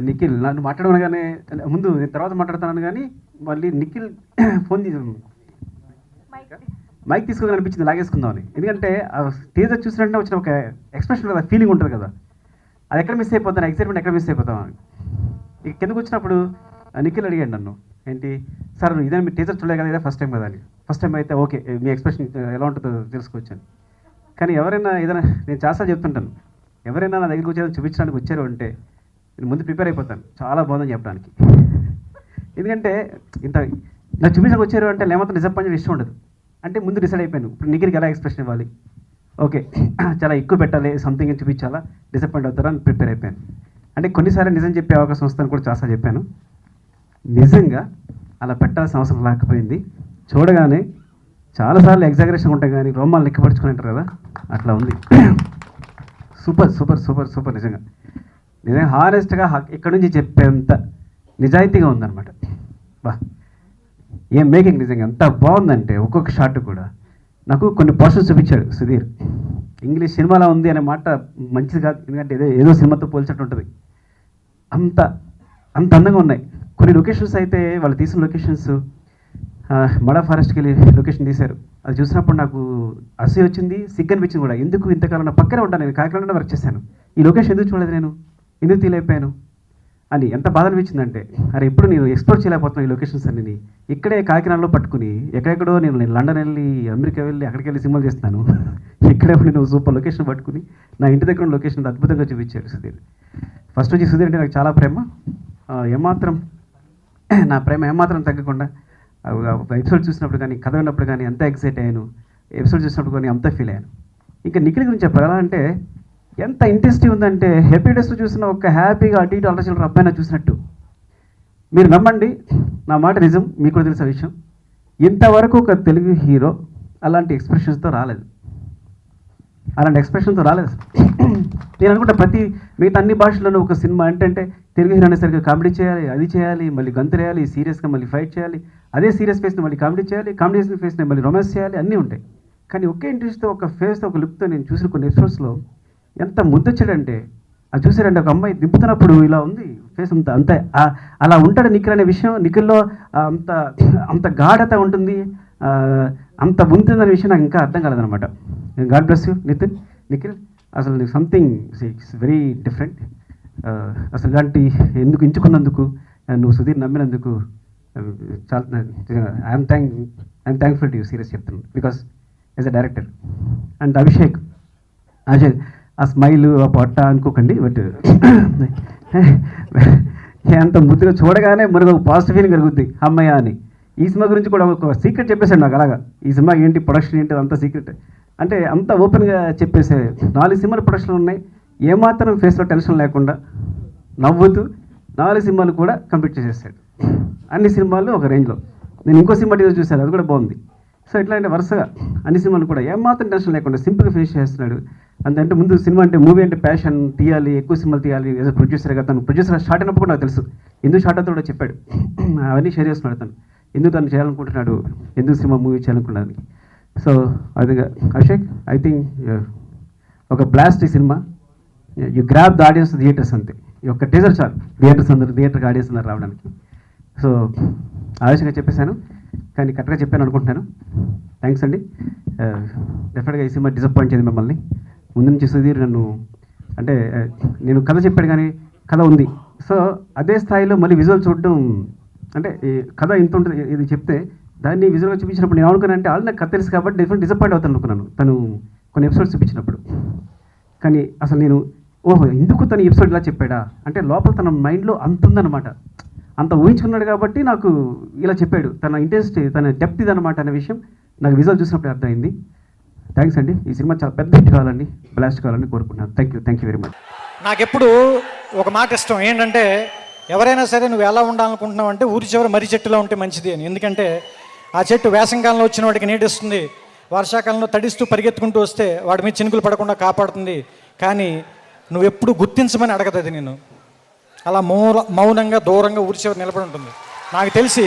నిఖిల్ నన్ను మాట్లాడమనగానే ముందు నేను తర్వాత మాట్లాడుతున్నాను కానీ మళ్ళీ నిఖిల్ ఫోన్ మైక్ తీసుకుని అనిపించింది లాగేసుకుందామని. ఎందుకంటే టీజర్ చూసినట్టే వచ్చిన ఒక ఎక్స్ప్రెషన్ కదా, ఫీలింగ్ ఉంటుంది కదా, అది ఎక్కడ మిస్ అయిపోతాను, ఎక్సైట్మెంట్ ఎక్కడ మిస్ అయిపోతామని. ఇక కిందకు వచ్చినప్పుడు నిఖిల్ అడిగాడు నన్ను, ఏంటి సార్ ఇదే మీరు టీజర్ చూడలే కదా, ఇదే ఫస్ట్ టైం కదా అని. ఫస్ట్ టైం అయితే ఓకే, మీ ఎక్స్ప్రెషన్ ఎలా ఉంటుందో తెలుసుకోవచ్చాను. కానీ ఎవరైనా ఏదైనా నేను చాలాసార్లు చెప్తుంటాను, ఎవరైనా నా దగ్గరికి వచ్చేది చూపించడానికి వచ్చారు అంటే నేను ముందు ప్రిపేర్ అయిపోతాను, చాలా బాగుందని చెప్పడానికి. ఎందుకంటే ఇంత నాకు చూపించడానికి వచ్చారు అంటే లేకపోతే డిసప్పాయింట్ ఇష్టం ఉండదు. అంటే ముందు డిసైడ్ అయిపోయాను, ఇప్పుడు నిఖిల్కి ఎలా ఎక్స్ప్రెషన్ ఇవ్వాలి, ఓకే చాలా ఎక్కువ పెట్టాలి, సంథింగ్ అని చూపించాలా, డిసప్పాయింట్ అవుతారా అని ప్రిపేర్ అయిపోయాను. అంటే కొన్నిసార్లు నిజం చెప్పే అవకాశం వస్తుందని కూడా చాలాసార్లు చెప్పాను. నిజంగా అలా పెట్టాల్సిన అవసరం లేకపోయింది. చూడగానే చాలాసార్లు ఎగ్జాగరేషన్ ఉంటాయి కానీ రోమాలు లెక్కపరుచుకుని అంటారు కదా, అట్లా ఉంది. Super super super super. నిజంగా హానెస్ట్గా ఇక్కడ నుంచి చెప్పేంత నిజాయితీగా ఉందన్నమాట. బా ఏం మేకింగ్, నిజంగా ఎంత బాగుందంటే ఒక్కొక్క షాట్ కూడా నాకు కొన్ని పోర్షన్స్ చూపించాడు సుధీర్. ఇంగ్లీష్ సినిమాలో ఉంది అనే మాట మంచిది కాదు, ఎందుకంటే ఏదో సినిమాతో పోల్చినట్టు ఉంటుంది. అంత అందంగా ఉన్నాయి. కొన్ని లొకేషన్స్ అయితే వాళ్ళు తీసిన లొకేషన్స్ మడా ఫారెస్ట్కి వెళ్ళి లొకేషన్ తీశారు. అది చూసినప్పుడు నాకు అసూయ వచ్చింది, సిగ్గు అనిపించింది కూడా. ఎందుకు ఇంతకాలం నా పక్కనే ఉంటాను, నేను కాకినాడలో వర్క్ చేశాను, ఈ లొకేషన్ ఎందుకు చూడలేదు నేను, ఎందుకు తీయలేకపోయాను అని ఎంత బాధ అనిపించిందంటే, అరే ఎప్పుడు నేను ఎక్స్ప్లోర్ చేయలేకపోతున్నాను ఈ లొకేషన్స్ అన్ని. ఇక్కడే కాకినాడలో పట్టుకుని ఎక్కడెక్కడో నేను లండన్ వెళ్ళి అమెరికా వెళ్ళి అక్కడికి వెళ్ళి సినిమాలు చేస్తాను, ఇక్కడే నేను సూపర్ లొకేషన్ పట్టుకుని నా ఇంటి దగ్గర ఉన్న లొకేషన్ అద్భుతంగా చూపించాడు సుధీర్. ఫస్ట్ నుంచి సుధీర్ అంటే నాకు చాలా ప్రేమ, ఏమాత్రం నా ప్రేమ ఏమాత్రం తగ్గకుండా ఎపిసోడ్ చూసినప్పుడు కానీ కథ విన్నప్పుడు కానీ అంత ఎక్సైట్ అయ్యాను, ఎపిసోడ్ చూసినప్పుడు కానీ అంత ఫీల్ అయ్యాను. ఇంకా నిఖిల్ గురించి చెప్పారు. ఎలా అంటే ఎంత ఇంట్రెస్టింగ్ ఉందంటే హ్యాపీ డేస్లో చూసిన ఒక హ్యాపీగా అటు ఇటు అల్లచిల్లర అబ్బాయినా చూసినట్టు. మీరు నమ్మండి, నా మాట నిజం, మీకు కూడా తెలిసిన విషయం, ఇంతవరకు ఒక తెలుగు హీరో అలాంటి ఎక్స్ప్రెషన్స్తో రాలేదు. నేను అనుకుంటా మిగతా అన్ని భాషల్లోనూ ఒక సినిమా అంటే తెలుగు హీరో అనేసరికి కామెడీ చేయాలి, అది చేయాలి, మళ్ళీ గంతులేయాలి, సీరియస్గా మళ్ళీ ఫైట్ చేయాలి, అదే సీరియస్ ఫేస్ని మళ్ళీ కామెడీ చేయాలి, కామెడీ ఫేస్ని మళ్ళీ రొమాన్స్ చేయాలి, అన్నీ ఉంటాయి. కానీ ఒకే ఇంట్రెస్ట్తో ఒక ఫేస్తో ఒక లుక్తో నేను చూసిన కొన్ని ఎపిసోడ్స్లో ఎంత ముద్దొచ్చాడంటే, అది చూసారంటే ఒక అమ్మాయి దింపుతున్నప్పుడు ఇలా ఉంది ఫేస్, అంత అలా ఉంటాడు నిఖిల్ అనే విషయం. నిఖిల్లో అంత గాఢత ఉంటుంది, అంత ఉంటుందనే విషయం నాకు ఇంకా అర్థం కాలేదనమాట. గాడ్ బ్లెస్ యూ నిఖిల్, అసలు సంథింగ్ ఇట్స్ వెరీ డిఫరెంట్. అసలు ఇలాంటి ఎందుకు ఎంచుకున్నందుకు, నువ్వు సుధీర్ నమ్మినందుకు చాలా I'm thankful to you, serious చెప్తున్నాను, because as a director. And Abhishek ఆ స్మైలు ఆ పొట్ట అనుకోకండి, బట్ అంత ముద్దుగా చూడగానే మనకు ఒక పాజిటివ్ ఫీలింగ్ కలుగుద్ది అమ్మయ్య అని. ఈ సినిమా గురించి కూడా ఒక సీక్రెట్ చెప్పేశాడు నాకు, అలాగా ఈ సినిమా ఏంటి ప్రొడక్షన్ ఏంటి అంత సీక్రెట్ అంటే అంత ఓపెన్గా చెప్పేసే. 4 సినిమాలు ప్రొడక్షన్లు ఉన్నాయి, ఏమాత్రం ఫేస్లో టెన్షన్ లేకుండా నవ్వుతూ 4 సినిమాలు కూడా కంప్లీట్ చేసేసాడు. అన్ని సినిమాలు ఒక రేంజ్లో. నేను ఇంకో సినిమా టీజర్ చూశాను, అది కూడా బాగుంది. సో ఇట్లా అంటే వరుసగా అన్ని సినిమాలు కూడా ఏమాత్రం టెన్షన్ లేకుండా సింపుల్గా ఫినిష్ చేస్తున్నాడు. అంతే ముందు సినిమా అంటే మూవీ అంటే ప్యాషన్, తీయాలి, ఎక్కువ సినిమాలు తీయాలి. ఏదో ప్రొడ్యూసర్గా తను ప్రొడ్యూసర్ స్టార్ట్ అయినప్పుడు కూడా నాకు తెలుసు ఎందుకు స్టార్ట్ అవుతాడో కూడా చెప్పాడు. అవన్నీ షేర్ చేస్తున్నాడు తను, ఎందుకు తను చేయాలనుకుంటున్నాడు, ఎందుకు సినిమా మూవీ చేయాలనుకున్నాను. సో అది అభిషేక్, ఐ థింక్ ఒక బ్లాస్ట్ ఈ cinema. You grab the audience theatres, అంతే. ఈ ఒక్క టీజర్ చాలు థియేటర్కి ఆడియన్స్ అందరు రావడానికి. సో ఆవేశంగా చెప్పేశాను కానీ కరెక్ట్గా చెప్పాను అనుకుంటున్నాను. థ్యాంక్స్ అండి. డెఫినెట్గా ఈ సినిమా డిసప్పాయింట్ చేయదు మిమ్మల్ని. ముందు నుంచి సుధీర్ నన్ను అంటే నేను కథ చెప్పాడు కానీ కథ ఉంది, సో అదే స్థాయిలో మళ్ళీ విజువల్ చూడడం అంటే ఈ కథ ఇంత ఉంటుంది ఇది చెప్తే దాన్ని విజువల్గా చూపించినప్పుడు నేను అనుకున్నాను అంటే నాకు కథ తెలుసు కాబట్టి డెఫినెట్ డిసప్పాయింట్ అవుతాను అనుకున్నాను తను కొన్ని ఎపిసోడ్స్ చూపించినప్పుడు. కానీ అసలు నేను ఓహో ఎందుకు తను ఎపిసోడ్ ఇలా చెప్పాడా అంటే లోపల తన మైండ్లో అంత ఉందన్నమాట, అంత ఊహించుకున్నాడు కాబట్టి నాకు ఇలా చెప్పాడు. తన ఇంట్రెస్ట్, తన డెప్త్ ఇదన్నమాట అనే విషయం నాకు విజువల్ చూసినప్పుడు అర్థమైంది. థ్యాంక్స్ అండి. ఈ సినిమా చాలా పెద్ద హిట్ కావాలండి, బ్లాస్ట్ కావాలని కోరుకుంటున్నాను. Thank you very much. నాకెప్పుడు ఒక మాట ఇష్టం ఏంటంటే, ఎవరైనా సరే నువ్వు ఎలా ఉండాలనుకుంటున్నావు అంటే ఊరి చివరి మర్రి చెట్టులో ఉంటే మంచిది అని. ఎందుకంటే ఆ చెట్టు వేసంకాలంలో వచ్చిన వాడికి నీటిస్తుంది, వర్షాకాలంలో తడిస్తూ పరిగెత్తుకుంటూ వస్తే వాడి మీద చినుకులు పడకుండా కాపాడుతుంది. కానీ నువ్వు ఎప్పుడు గుర్తించమని అడగదు అది. నేను అలా మౌనంగా దూరంగా ఊరి చివరి నిలబడి ఉంటుంది. నాకు తెలిసి